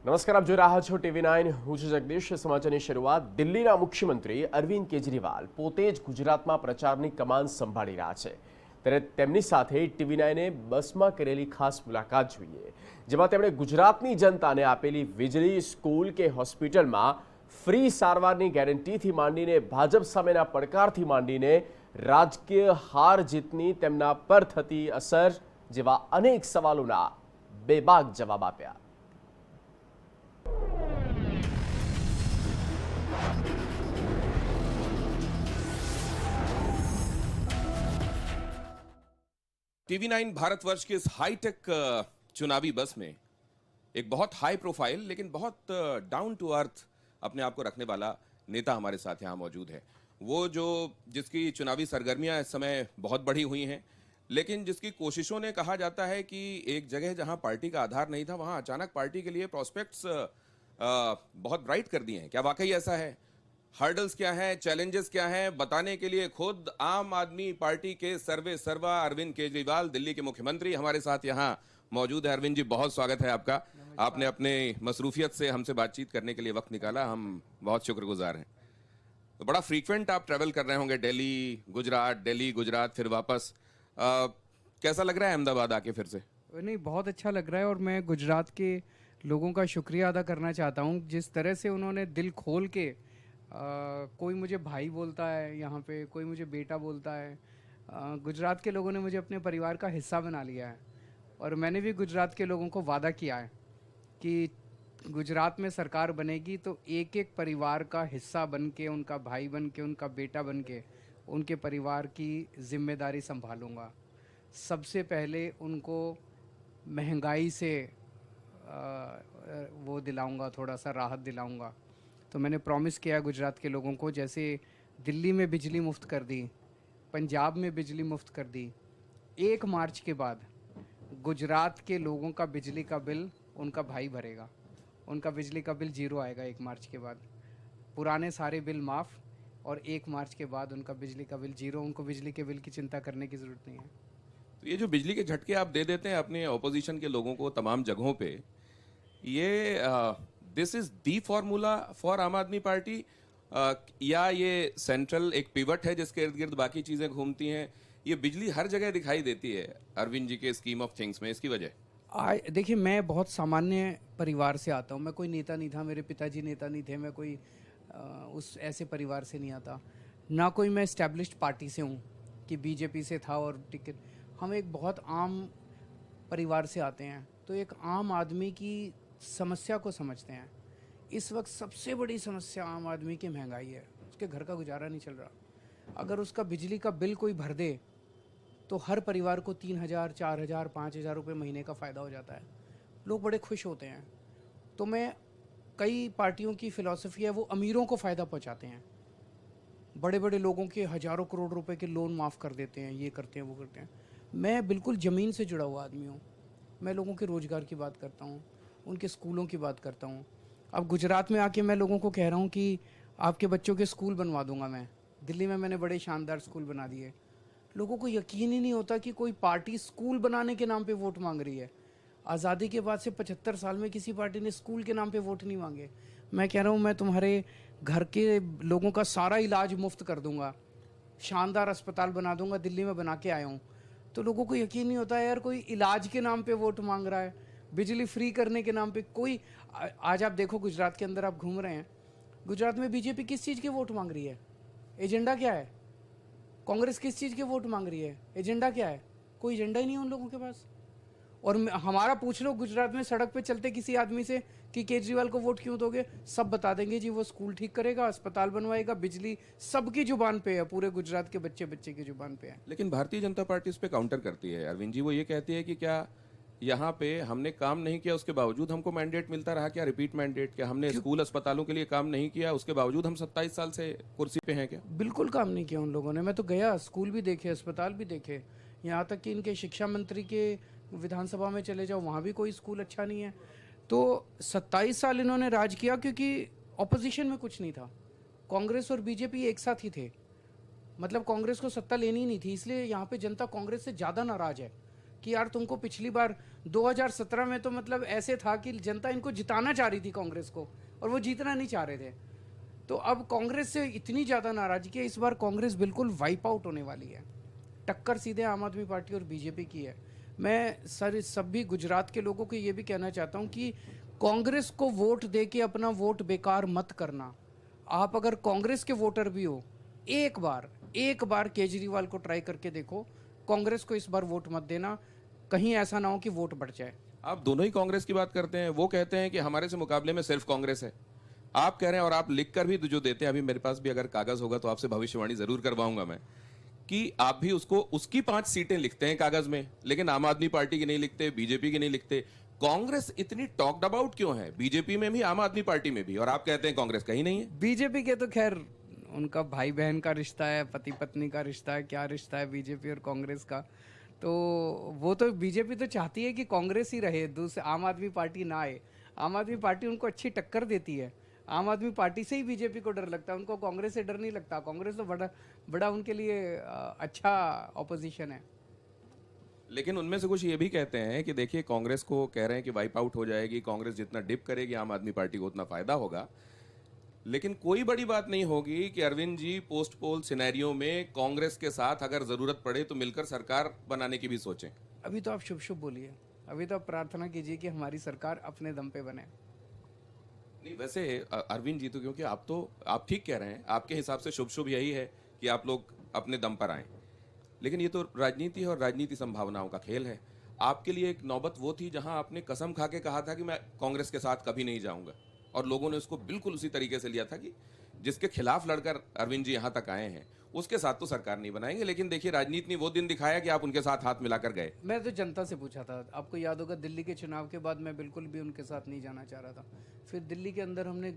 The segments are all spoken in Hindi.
નમસ્કાર, આપ જોઈ રહ્યા છો TV9. હું છું જગદીશ. સમાચારની શરૂઆત. દિલ્હીના મુખ્યમંત્રી અરવિંદ કેજરીવાલ પોતે જ ગુજરાતમાં પ્રચારની કમાન સંભાળી રહ્યા છે, ત્યારે તેમની સાથે TV9એ બસમાં કરેલી ખાસ મુલાકાત જોઈએ, જેમાં તેમણે ગુજરાતની જનતાને આપેલી વીજળી, સ્કૂલ કે હોસ્પિટલમાં ફ્રી સારવારની ગેરંટીથી માંડીને ભાજપ સામેના પડકારથી માંડીને રાજકીય હાર જીતની તેમના પર થતી અસર જેવા અનેક સવાલોના બેબાક જવાબ આપ્યા. TV9 भारतवर्ष के इस हाईटेक चुनावी बस में एक बहुत हाई प्रोफाइल लेकिन बहुत डाउन टू अर्थ अपने आप को रखने वाला नेता हमारे साथ यहाँ मौजूद है। वो जिसकी चुनावी सरगर्मियां इस समय बहुत बढ़ी हुई हैं, लेकिन जिसकी कोशिशों ने कहा जाता है कि एक जगह जहां पार्टी का आधार नहीं था वहां अचानक पार्टी के लिए प्रॉस्पेक्ट्स बहुत ब्राइट कर दिए हैं। क्या वाकई ऐसा है? हर्डल्स क्या हैं, चैलेंजेस क्या हैं, बताने के लिए खुद आम आदमी पार्टी के सर्वे सर्वा अरविंद केजरीवाल, दिल्ली के मुख्यमंत्री, हमारे साथ यहाँ मौजूद है। अरविंद जी, बहुत स्वागत है आपका। आपने अपने मसरूफियत से हमसे बातचीत करने के लिए वक्त निकाला, हम बहुत शुक्रगुजार हैं। तो बड़ा फ्रीक्वेंट आप ट्रैवल कर रहे होंगे, दिल्ली गुजरात फिर वापस। कैसा लग रहा है अहमदाबाद आके फिर से? नहीं, बहुत अच्छा लग रहा है और मैं गुजरात के लोगों का शुक्रिया अदा करना चाहता हूँ। जिस तरह से उन्होंने दिल खोल के कोई मुझे भाई बोलता है यहाँ पे, कोई मुझे बेटा बोलता है। गुजरात के लोगों ने मुझे अपने परिवार का हिस्सा बना लिया है और मैंने भी गुजरात के लोगों को वादा किया है कि गुजरात में सरकार बनेगी तो एक एक परिवार का हिस्सा बन के, उनका भाई बन के, उनका बेटा बन के उनके परिवार की जिम्मेदारी संभालूंगा। सबसे पहले उनको महंगाई से वो दिलाऊंगा, थोड़ा सा राहत दिलाऊंगा। तो मैंने प्रॉमिस किया गुजरात के लोगों को, जैसे दिल्ली में बिजली मुफ्त कर दी, पंजाब में बिजली मुफ्त कर दी, 1 मार्च के बाद गुजरात के लोगों का बिजली का बिल उनका भाई भरेगा। उनका बिजली का बिल 0 आएगा 1 मार्च के बाद। पुराने सारे बिल माफ़ और 1 मार्च के बाद उनका बिजली का बिल 0। उनको बिजली के बिल की चिंता करने की ज़रूरत नहीं है। तो ये जो बिजली के झटके आप दे देते हैं अपने ऑपोजिशन के लोगों को तमाम जगहों पे, ये this is the formula for आम आदमी पार्टी, या ये सेंट्रल एक पिवट है जिसके इर्द गिर्द बाकी चीजें घूमती हैं? ये बिजली हर जगह दिखाई देती है अरविंद जी के स्कीम ऑफ थिंग्स में, इसकी वजह? देखिए, मैं बहुत सामान्य परिवार से आता हूँ। मैं कोई नेता नहीं था, मेरे पिताजी नेता नहीं थे, मैं कोई उस ऐसे परिवार से नहीं आता, ना कोई मैं एस्टैब्लिश्ड पार्टी से हूँ कि बीजेपी से था और टिकट। हम एक बहुत आम परिवार से आते हैं, तो एक आम आदमी की समस्या को समझते हैं। इस वक्त सबसे बड़ी समस्या आम आदमी की महंगाई है। उसके घर का गुजारा नहीं चल रहा। अगर उसका बिजली का बिल कोई भर दे तो हर परिवार को 3,000, 4,000, 5,000 रुपये महीने का फ़ायदा हो जाता है। लोग बड़े खुश होते हैं। तो मैं कई पार्टियों की फ़िलॉसफी है, वो अमीरों को फ़ायदा पहुंचाते हैं। बड़े बड़े लोगों के हज़ारों करोड़ रुपए के लोन माफ़ कर देते हैं, ये करते हैं, वो करते हैं। मैं बिल्कुल ज़मीन से जुड़ा हुआ आदमी हूँ। मैं लोगों के रोज़गार की बात करता हूँ, उनके स्कूलों की बात करता हूँ। अब गुजरात में आके मैं लोगों को कह रहा हूँ कि आपके बच्चों के स्कूल बनवा दूंगा मैं। दिल्ली में मैंने बड़े शानदार स्कूल बना दिए। लोगों को यकीन ही नहीं होता कि कोई पार्टी स्कूल बनाने के नाम पे वोट मांग रही है। आज़ादी के बाद से 75 साल में किसी पार्टी ने स्कूल के नाम पे वोट नहीं मांगे। मैं कह रहा हूँ, मैं तुम्हारे घर के लोगों का सारा इलाज मुफ्त कर दूंगा, शानदार अस्पताल बना दूंगा, दिल्ली में बना के आया हूँ। तो लोगों को यकीन नहीं होता यार, कोई इलाज के नाम पे वोट मांग रहा है, बिजली फ्री करने के नाम पे कोई। आज आप देखो, गुजरात के अंदर आप घूम रहे हैं, गुजरात में बीजेपी किस चीज़ के वोट मांग रही है? एजेंडा क्या है? कांग्रेस किस चीज़ के वोट मांग रही है? एजेंडा क्या है? कोई एजेंडा ही नहीं है उन लोगों के पास। और हमारा पूछ लो गुजरात में सड़क पे चलते किसी आदमी से कि केजरीवाल को वोट क्यों दोगे, सब बता देंगे जी वो स्कूल ठीक करेगा, अस्पताल बनवाएगा, बिजली सबकी जुबान पे है, पूरे गुजरात के बच्चे बच्चे की जुबान पे है। लेकिन भारतीय जनता पार्टी इस पे काउंटर करती है अरविंद जी। वो ये कहती है कि क्या यहाँ पे हमने काम नहीं किया, उसके बावजूद हमको मैंडेट मिलता रहा? क्या रिपीट मैंडेट? क्या हमने स्कूल अस्पतालों के लिए काम नहीं किया, उसके बावजूद हम 27 साल से कुर्सी पे हैं क्या? बिल्कुल काम नहीं किया उन लोगों ने। मैं तो गया, स्कूल भी देखे, अस्पताल भी देखे, यहाँ तक कि इनके शिक्षा मंत्री के विधानसभा में चले जाओ, वहाँ भी कोई स्कूल अच्छा नहीं है। तो 27 साल इन्होंने राज किया क्योंकि ऑपोजिशन में कुछ नहीं था। कांग्रेस और बीजेपी एक साथ ही थे, मतलब कांग्रेस को सत्ता लेनी ही नहीं थी, इसलिए यहाँ पे जनता कांग्रेस से ज़्यादा नाराज है। कि यार तुमको पिछली बार 2017 में तो मतलब ऐसे था कि जनता इनको जिताना चाह रही थी कांग्रेस को, और वो जीतना नहीं चाह रहे थे। तो अब कांग्रेस से इतनी ज़्यादा नाराजगी है, इस बार कांग्रेस बिल्कुल वाइप आउट होने वाली है। टक्कर सीधे आम आदमी पार्टी और बीजेपी की है। मैं सभी गुजरात के लोगों को ये भी कहना चाहता हूँ कि कांग्रेस को वोट दे के अपना वोट बेकार मत करना। आप अगर कांग्रेस के वोटर भी हो, एक बार केजरीवाल को ट्राई करके देखो। कांग्रेस को इस बार वोट मत देना, कहीं ऐसा ना हो कि वोट बढ़ जाए। आप दोनों ही कांग्रेस की बात करते हैं। वो कहते हैं कि हमारे से मुकाबले में सिर्फ कांग्रेस है। आप कह रहे हैं, और आप लिख कर भी जो देते हैं, अभी मेरे पास भी अगर कागज होगा तो आपसे भविष्यवाणी जरूर करवाऊंगा मैं, कि आप भी उसकी 5 सीटें लिखते हैं कागज में, लेकिन आम आदमी पार्टी की नहीं लिखते, बीजेपी की नहीं लिखते। कांग्रेस इतनी टॉक्ड अबाउट क्यों है? बीजेपी में भी, आम आदमी पार्टी में भी, और आप कहते हैं कांग्रेस कहीं नहीं है। बीजेपी के तो खैर उनका भाई बहन का रिश्ता है, पति पत्नी का रिश्ता है, क्या रिश्ता है बीजेपी और कांग्रेस का। तो वो तो बीजेपी तो चाहती है कि कांग्रेस ही रहे, दूसरे आम आदमी पार्टी ना आए। आम आदमी पार्टी उनको अच्छी टक्कर देती है। आम आदमी पार्टी से ही बीजेपी को डर लगता है, उनको कांग्रेस से डर नहीं लगता। कांग्रेस तो बड़ा उनके लिए अच्छा ऑपोजिशन है। लेकिन उनमें से कुछ ये भी कहते हैं कि देखिए, कांग्रेस को कह रहे हैं कि वाइप आउट हो जाएगी, कांग्रेस जितना डिप करेगी आम आदमी पार्टी को उतना फायदा होगा। लेकिन कोई बड़ी बात नहीं होगी कि अरविंद जी पोस्ट पोल सिनेरियो में कांग्रेस के साथ अगर जरूरत पड़े तो मिलकर सरकार बनाने की भी सोचें। अभी तो आप शुभ शुभ बोलिए, अभी तो आप प्रार्थना कीजिए कि हमारी सरकार अपने दम पे बने। नहीं, वैसे अरविंद जी, तो क्योंकि आप ठीक कह रहे हैं, आपके हिसाब से शुभ शुभ यही है कि आप लोग अपने दम पर आए। लेकिन ये तो राजनीति है और राजनीति संभावनाओं का खेल है। आपके लिए एक नौबत वो थी जहां आपने कसम खा के कहा था कि मैं कांग्रेस के साथ कभी नहीं जाऊंगा, और लोगों ने उसको बिल्कुल उसी तरीके से लिया था कि जिसके खिलाफ लड़कर अरविंद जी यहां तक आए हैं उसके साथ तो सरकार नहीं बनाएंगे। लेकिन देखिए, राजनीति ने वो दिन दिखाया कि आप उनके साथ हाथ मिलाकर गए। मैं तो जनता से पूछा था, आपको याद होगा दिल्ली के चुनाव के बाद मैं बिल्कुल भी उनके साथ नहीं जाना चाह रहा था। फिर दिल्ली के अंदर हमने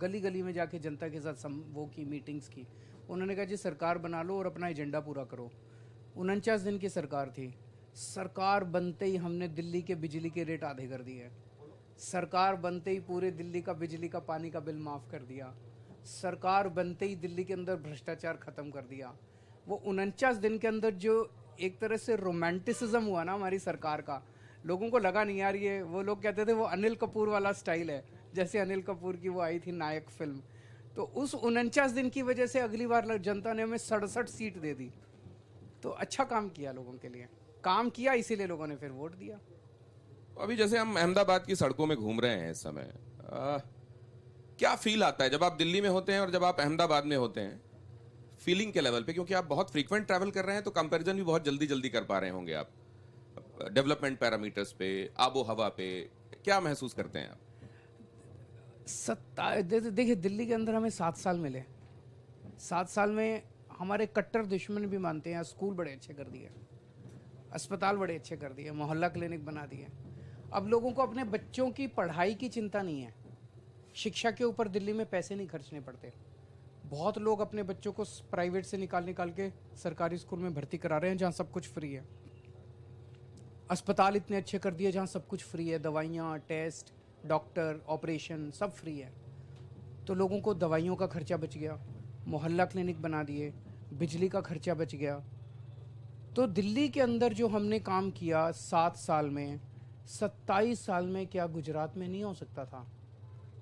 गली गली में जाके जनता के साथ वो की मीटिंग्स की। उन्होंने कहा जी सरकार बना लो और अपना एजेंडा पूरा करो। 49 दिन की सरकार थी। सरकार बनते ही हमने दिल्ली के बिजली के रेट आधे कर दिए। सरकार बनते ही पूरे दिल्ली का बिजली का पानी का बिल माफ़ कर दिया। सरकार बनते ही दिल्ली के अंदर भ्रष्टाचार ख़त्म कर दिया। वो 49 दिन के अंदर जो एक तरह से रोमांटिसिज्म हुआ ना हमारी सरकार का, लोगों को लगा नहीं यार ये, वो लोग कहते थे वो अनिल कपूर वाला स्टाइल है, जैसे अनिल कपूर की वो आई थी नायक फिल्म। तो उस 49 दिन की वजह से अगली बार जनता ने हमें 67 सीट दे दी। तो अच्छा काम किया, लोगों के लिए काम किया, इसीलिए लोगों ने फिर वोट दिया। अभी जैसे हम अहमदाबाद की सड़कों में घूम रहे हैं इस समय, क्या फील आता है जब आप दिल्ली में होते हैं और जब आप अहमदाबाद में होते हैं, फीलिंग के लेवल पे? क्योंकि आप बहुत फ्रीक्वेंट ट्रैवल कर रहे हैं तो कंपैरिजन भी बहुत जल्दी जल्दी कर पा रहे होंगे आप, डेवलपमेंट पैरामीटर्स पे, आबो हवा पे, क्या महसूस करते हैं आप? देखिए, दिल्ली के अंदर हमें 7 साल मिले। 7 साल में हमारे कट्टर दुश्मन भी मानते हैं, स्कूल बड़े अच्छे कर दिए, अस्पताल बड़े अच्छे कर दिए, मोहल्ला क्लिनिक बना दिए। अब लोगों को अपने बच्चों की पढ़ाई की चिंता नहीं है। शिक्षा के ऊपर दिल्ली में पैसे नहीं खर्चने पड़ते। बहुत लोग अपने बच्चों को प्राइवेट से निकाल के सरकारी स्कूल में भर्ती करा रहे हैं जहाँ सब कुछ फ्री है। अस्पताल इतने अच्छे कर दिए जहाँ सब कुछ फ्री है, दवाइयाँ, टेस्ट, डॉक्टर, ऑपरेशन सब फ्री है। तो लोगों को दवाइयों का खर्चा बच गया, मोहल्ला क्लिनिक बना दिए, बिजली का खर्चा बच गया। तो दिल्ली के अंदर जो हमने काम किया 7 साल में, 27 साल में क्या गुजरात में नहीं हो सकता था?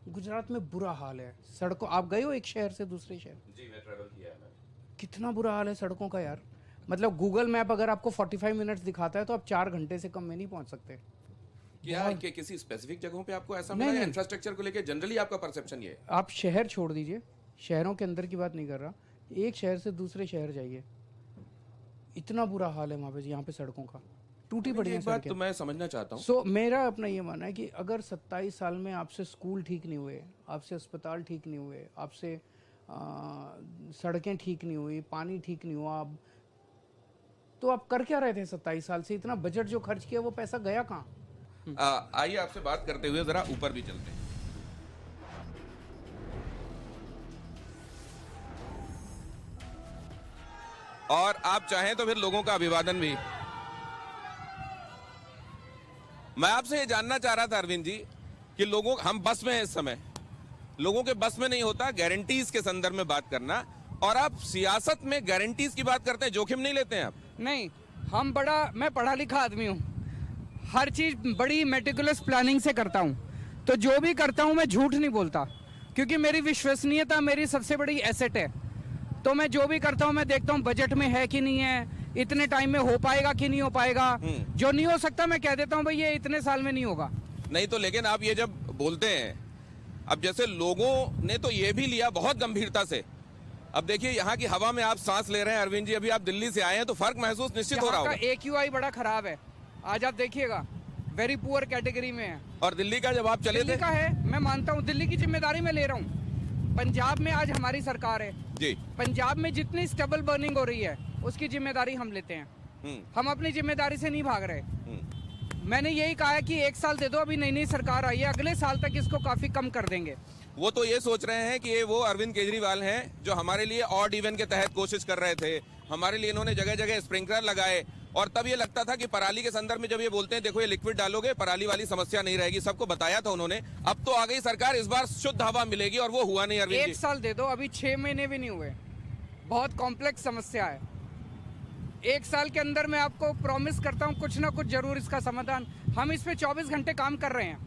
गुजरात में बुरा हाल है सड़कों। आप गए हो एक शहर से दूसरे शहर? जी, मैं ट्रैवल किया है। कितना बुरा हाल है सड़कों का यार। मतलब गूगल मैप अगर आपको 45 मिनट्स दिखाता है तो आप 4 घंटे से कम में नहीं पहुंच सकते। क्या कि किसी स्पेसिफिक जगहों पे आपको ऐसा नहीं, मिला है? नहीं। इंफ्रास्ट्रक्चर को लेके जनरली आपका परसेप्शन ये है? आप शहर छोड़ दीजिए, शहरों के अंदर की बात नहीं कर रहा, एक शहर से दूसरे शहर जाइए, इतना बुरा हाल है वहाँ पे, यहाँ पे सड़कों का, टूटी पड़ी हैं एक बात सड़कें। तो मैं समझना चाहता हूँ। सो मेरा अपना ये मानना है कि अगर 27 साल में आपसे स्कूल ठीक नहीं हुए, आपसे अस्पताल ठीक नहीं हुए, आपसे सड़कें ठीक नहीं हुई, पानी ठीक नहीं हुआ, तो आप कर क्या रहे थे 27 साल से? इतना बजट जो खर्च किया वो पैसा गया कहाँ? आइए आपसे बात करते हुए जरा ऊपर भी चलते हैं। और आप चाहें तो फिर लोगों का अभिवादन भी। मैं आपसे ये जानना चाह रहा था अरविंद जी कि हम बस में हैं इस समय, लोगों के बस में नहीं होता गारंटीज के संदर्भ में बात करना, और आप सियासत में गारंटीज की बात करते हैं, जोखिम नहीं लेते हैं आप? नहीं, मैं पढ़ा लिखा आदमी हूँ, हर चीज़ बड़ी मेटिकुलस प्लानिंग से करता हूँ, तो जो भी करता हूँ मैं झूठ नहीं बोलता, क्योंकि मेरी विश्वसनीयता मेरी सबसे बड़ी एसेट है। तो मैं जो भी करता हूँ मैं देखता हूँ बजट में है कि नहीं है, इतने टाइम में हो पाएगा कि नहीं हो पाएगा। जो नहीं हो सकता मैं कह देता हूँ भाई ये इतने साल में नहीं होगा। नहीं तो लेकिन आप ये जब बोलते हैं, अब जैसे लोगों ने तो ये भी लिया बहुत गंभीरता से। अब देखिए यहाँ की हवा में आप सांस ले रहे हैं अरविंद जी, अभी आप दिल्ली से आए हैं तो फर्क महसूस निश्चित हो रहा यहाँ होगा। का AQI बड़ा खराब है, आज आप देखिएगा, वेरी पुअर कैटेगरी में है। और दिल्ली का जब आप चले दिल्ली थे का है, मैं मानता हूँ, दिल्ली की जिम्मेदारी मैं ले रहा हूँ। पंजाब में आज हमारी सरकार है जी, पंजाब में जितनी स्टबल बर्निंग हो रही है उसकी जिम्मेदारी हम लेते हैं। हम अपनी जिम्मेदारी से नहीं भाग रहे। मैंने यही कहा है कि 1 साल दे दो, अभी नई नई सरकार आई है, अगले साल तक इसको काफी कम कर देंगे। वो तो ये सोच रहे हैं कि ये वो अरविंद केजरीवाल हैं जो हमारे लिए ऑड इवन के तहत कोशिश कर रहे थे। हमारे लिए इन्होंने जगह जगह स्प्रिंकलर लगाए और तब ये लगता था कि पराली के संदर्भ में जब ये बोलते हैं देखो ये लिक्विड डालोगे पराली वाली समस्या नहीं रहेगी, सबको बताया था उन्होंने। अब तो आ गई सरकार, इस बार शुद्ध हवा मिलेगी और वो हुआ नहीं अरविंद 1 जी। साल दे दो, अभी 6 महीने भी नहीं हुए, बहुत कॉम्प्लेक्स समस्या है। 1 साल के अंदर मैं आपको प्रॉमिस करता हूँ कुछ ना कुछ जरूर इसका समाधान। हम इस पे 24 घंटे काम कर रहे हैं।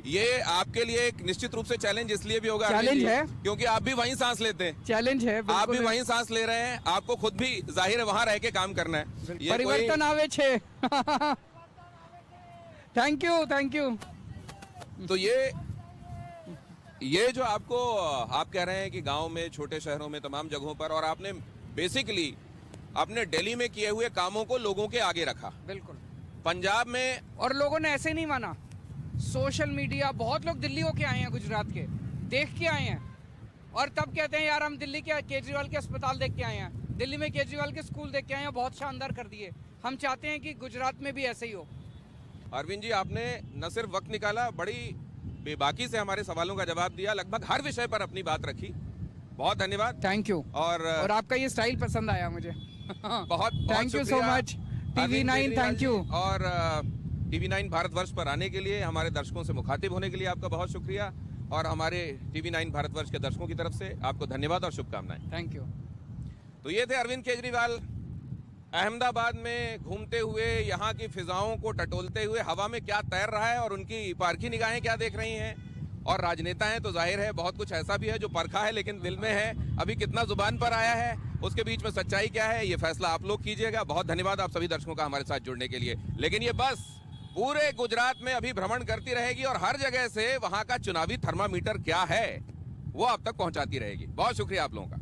ये आपके लिए एक निश्चित रूप से चैलेंज इसलिए भी होगा अरविंद चैलेंज जी, है। क्योंकि आप भी वहीं सांस लेते हैं, चैलेंज है, आप बिल्कुल भी है। वहीं सांस ले रहे हैं, आपको खुद भी जाहिर है वहां रह के काम करना है। ये परिवर्तन आवे छे। Thank you. तो ये जो आपको आप कह रहे हैं कि गांव में, छोटे शहरों में, तमाम जगहों पर, और आपने बेसिकली आपने दिल्ली में किए हुए कामों को लोगों के आगे रखा, बिल्कुल। पंजाब में, और लोगों ने ऐसे नहीं माना। सोशल मीडिया, बहुत लोग दिल्ली होके आए हैं, गुजरात के देख के आए हैं, और तब कहते हैं यार हम दिल्ली के केजरीवाल के अस्पताल देख के आए हैं, दिल्ली में केजरीवाल के स्कूल देख के आए हैं, बहुत शानदार कर दिए। हम चाहते हैं कि गुजरात में भी ऐसे ही हो। अरविंद जी आपने न सिर्फ वक्त निकाला, बड़ी बेबाकी से हमारे सवालों का जवाब दिया, लगभग हर विषय पर अपनी बात रखी। बहुत धन्यवाद। Thank you. और आपका ये स्टाइल पसंद आया मुझे। बहुत thank you so much TV9, thank you. और TV9 भारतवर्ष पर आने के लिए, हमारे दर्शकों से मुखातिब होने के लिए आपका बहुत शुक्रिया, और हमारे TV9 भारतवर्ष के दर्शकों की तरफ से आपको धन्यवाद और शुभकामनाएं। Thank you. तो ये थे अरविंद केजरीवाल, अहमदाबाद में घूमते हुए, यहाँ की फिजाओं को टटोलते हुए, हवा में क्या तैर रहा है और उनकी पारखी निगाहें क्या देख रही हैं। और राजनेता हैं तो जाहिर है बहुत कुछ ऐसा भी है जो परखा है लेकिन दिल में है, अभी कितना जुबान पर आया है, उसके बीच में सच्चाई क्या है, ये फैसला आप लोग कीजिएगा। बहुत धन्यवाद आप सभी दर्शकों का हमारे साथ जुड़ने के लिए। लेकिन ये बस पूरे गुजरात में अभी भ्रमण करती रहेगी और हर जगह से वहां का चुनावी थर्मामीटर क्या है वो आप तक पहुंचाती रहेगी। बहुत शुक्रिया आप लोगों का।